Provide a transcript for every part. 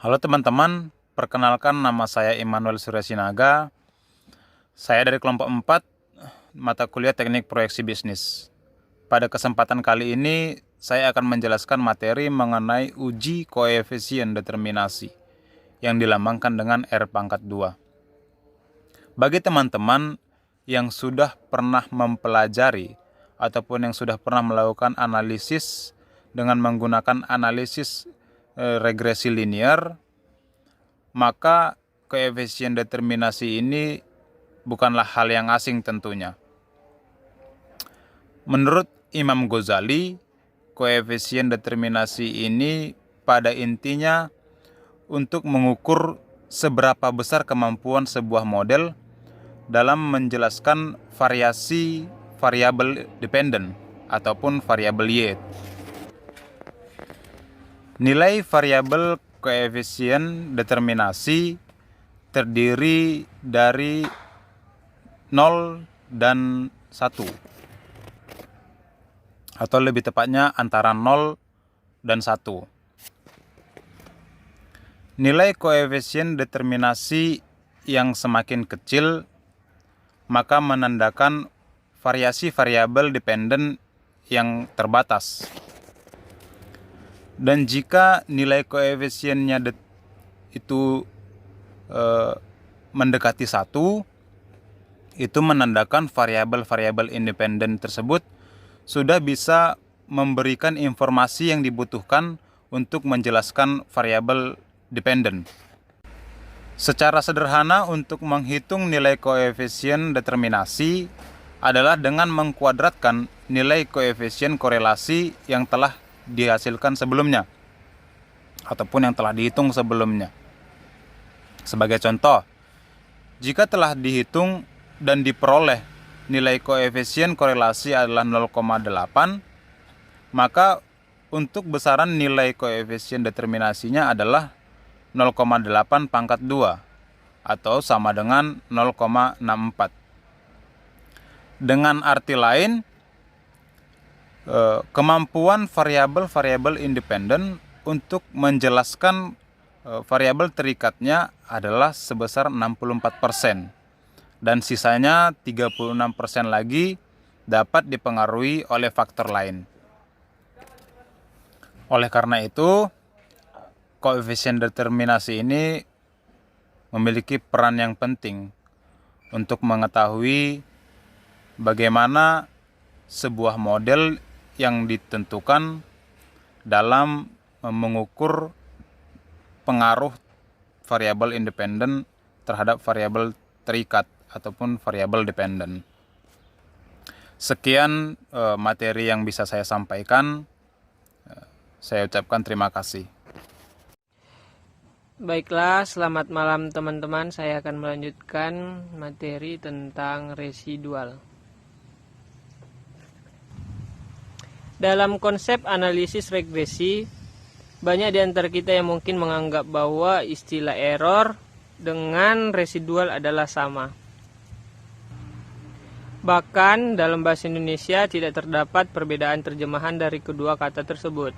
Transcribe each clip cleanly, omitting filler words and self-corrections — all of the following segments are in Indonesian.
Halo teman-teman, perkenalkan nama saya Immanuel Suryasinaga. Saya dari kelompok 4, mata kuliah Teknik Proyeksi Bisnis. Pada kesempatan kali ini, saya akan menjelaskan materi mengenai uji koefisien determinasi yang dilambangkan dengan R⁻². Bagi teman-teman yang sudah pernah mempelajari ataupun yang sudah pernah melakukan analisis dengan menggunakan analisis regresi linear, maka koefisien determinasi ini bukanlah hal yang asing tentunya. Menurut Imam Ghazali, koefisien determinasi ini pada intinya untuk mengukur seberapa besar kemampuan sebuah model dalam menjelaskan variasi variabel dependen ataupun variabel Y. Nilai variabel koefisien determinasi terdiri dari 0 dan 1. Atau lebih tepatnya antara 0 dan 1. Nilai koefisien determinasi yang semakin kecil maka menandakan variasi variabel dependen yang terbatas. Dan jika nilai koefisiennya itu mendekati 1, itu menandakan variabel-variabel independen tersebut sudah bisa memberikan informasi yang dibutuhkan untuk menjelaskan variabel dependen. Secara sederhana, untuk menghitung nilai koefisien determinasi adalah dengan mengkuadratkan nilai koefisien korelasi yang telah dihasilkan sebelumnya ataupun yang telah dihitung sebelumnya. Sebagai contoh, jika telah dihitung dan diperoleh nilai koefisien korelasi adalah 0,8, maka untuk besaran nilai koefisien determinasinya adalah 0,8⁻² atau sama dengan 0,64. Dengan arti lain, kemampuan variabel-variabel independen untuk menjelaskan variabel terikatnya adalah sebesar 64%, dan sisanya 36% lagi dapat dipengaruhi oleh faktor lain. Oleh karena itu, koefisien determinasi ini memiliki peran yang penting untuk mengetahui bagaimana sebuah model yang ditentukan dalam mengukur pengaruh variabel independen terhadap variabel terikat ataupun variabel dependen. Sekian materi yang bisa saya sampaikan. Saya ucapkan terima kasih. Baiklah, selamat malam teman-teman. Saya akan melanjutkan materi tentang residual. Dalam konsep analisis regresi, banyak di antara kita yang mungkin menganggap bahwa istilah error dengan residual adalah sama. Bahkan dalam bahasa Indonesia tidak terdapat perbedaan terjemahan dari kedua kata tersebut.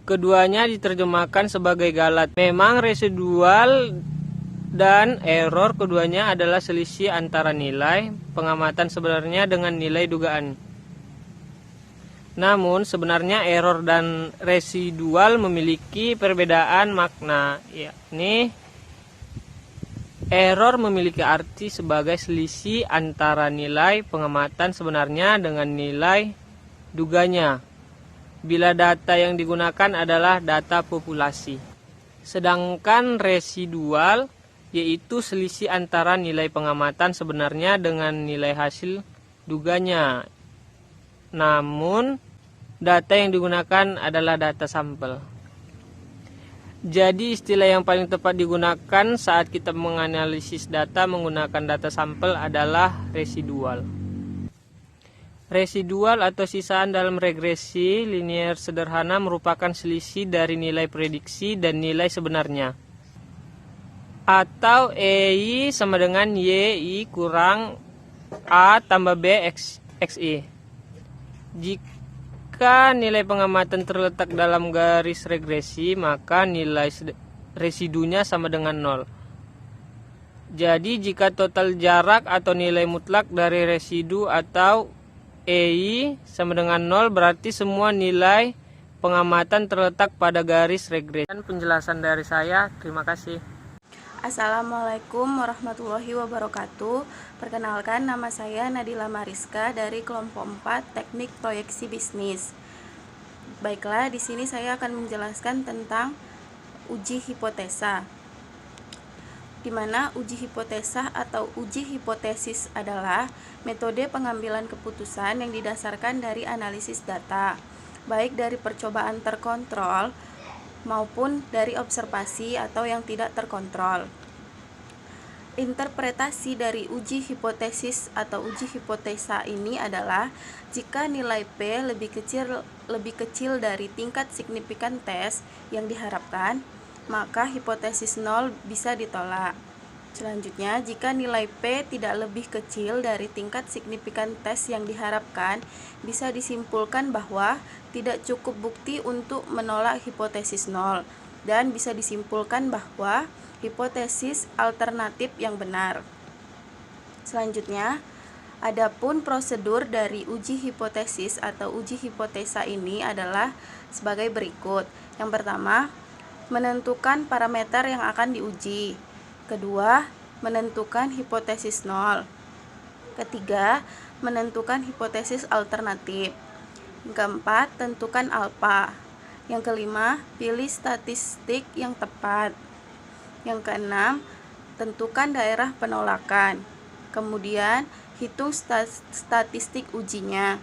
Keduanya diterjemahkan sebagai galat. Memang residual dan error keduanya adalah selisih antara nilai pengamatan sebenarnya dengan nilai dugaan. Namun sebenarnya error dan residual memiliki perbedaan makna, yakni error memiliki arti sebagai selisih antara nilai pengamatan sebenarnya dengan nilai duganya bila data yang digunakan adalah data populasi. Sedangkan residual yaitu selisih antara nilai pengamatan sebenarnya dengan nilai hasil duganya. Namun data yang digunakan adalah data sampel. Jadi istilah yang paling tepat digunakan saat kita menganalisis data menggunakan data sampel adalah residual. Residual atau sisaan dalam regresi linear sederhana merupakan selisih dari nilai prediksi dan nilai sebenarnya. Atau EI sama dengan YI kurang A tambah B XI. Jika Jika nilai pengamatan terletak dalam garis regresi, maka nilai residunya sama dengan 0. Jadi jika total jarak atau nilai mutlak dari residu atau EI sama dengan 0, berarti semua nilai pengamatan terletak pada garis regresi. Dan penjelasan dari saya, terima kasih. Assalamualaikum warahmatullahi wabarakatuh. Perkenalkan, nama saya Nadila Mariska dari kelompok 4 Teknik Proyeksi Bisnis. Baiklah, di sini saya akan menjelaskan tentang uji hipotesa. Di mana uji hipotesa atau uji hipotesis adalah metode pengambilan keputusan yang didasarkan dari analisis data, baik dari percobaan terkontrol maupun dari observasi atau yang tidak terkontrol. Interpretasi dari uji hipotesis atau uji hipotesa ini adalah jika nilai P lebih kecil dari tingkat signifikan tes yang diharapkan, maka hipotesis 0 bisa ditolak. Selanjutnya, jika nilai P tidak lebih kecil dari tingkat signifikan tes yang diharapkan, bisa disimpulkan bahwa tidak cukup bukti untuk menolak hipotesis 0, dan bisa disimpulkan bahwa hipotesis alternatif yang benar. Selanjutnya, adapun prosedur dari uji hipotesis atau uji hipotesa ini adalah sebagai berikut. Yang pertama, menentukan parameter yang akan diuji. Kedua, menentukan hipotesis 0. Ketiga, menentukan hipotesis alternatif. Yang keempat, tentukan alfa. Yang kelima, pilih statistik yang tepat. Yang keenam, tentukan daerah penolakan. Kemudian, hitung statistik ujinya.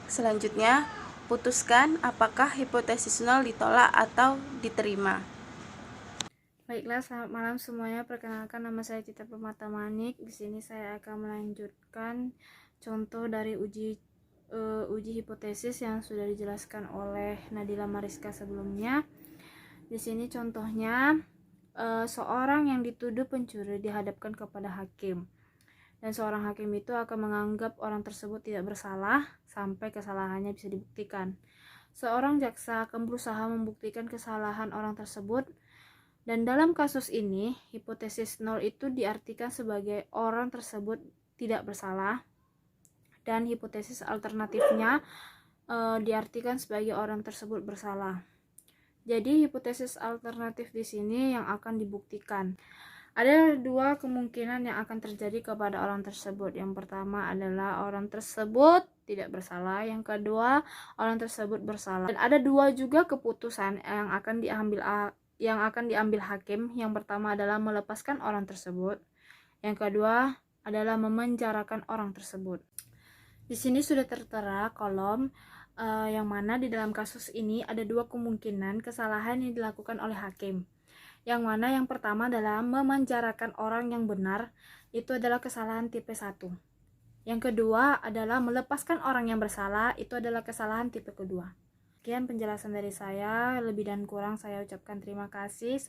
Selanjutnya, putuskan apakah hipotesis 0 ditolak atau diterima. Baiklah, selamat malam semuanya. Perkenalkan, nama saya Cita Permata Manik. Di sini saya akan melanjutkan contoh dari uji hipotesis yang sudah dijelaskan oleh Nadila Mariska sebelumnya. Di sini contohnya, seorang yang dituduh pencuri dihadapkan kepada hakim, dan seorang hakim itu akan menganggap orang tersebut tidak bersalah sampai kesalahannya bisa dibuktikan. Seorang jaksa akan berusaha membuktikan kesalahan orang tersebut. Dan dalam kasus ini, hipotesis 0 itu diartikan sebagai orang tersebut tidak bersalah, dan hipotesis alternatifnya diartikan sebagai orang tersebut bersalah. Jadi hipotesis alternatif di sini yang akan dibuktikan. Ada dua kemungkinan yang akan terjadi kepada orang tersebut. Yang pertama adalah orang tersebut tidak bersalah, yang kedua orang tersebut bersalah. Dan ada dua juga keputusan yang akan diambil hakim. Yang pertama adalah melepaskan orang tersebut. Yang kedua adalah memenjarakan orang tersebut. Di sini sudah tertera kolom yang mana di dalam kasus ini ada dua kemungkinan kesalahan yang dilakukan oleh hakim. Yang mana yang pertama adalah memenjarakan orang yang benar, itu adalah kesalahan tipe 1. Yang kedua adalah melepaskan orang yang bersalah, itu adalah kesalahan tipe kedua. Sekian penjelasan dari saya, lebih dan kurang saya ucapkan terima kasih.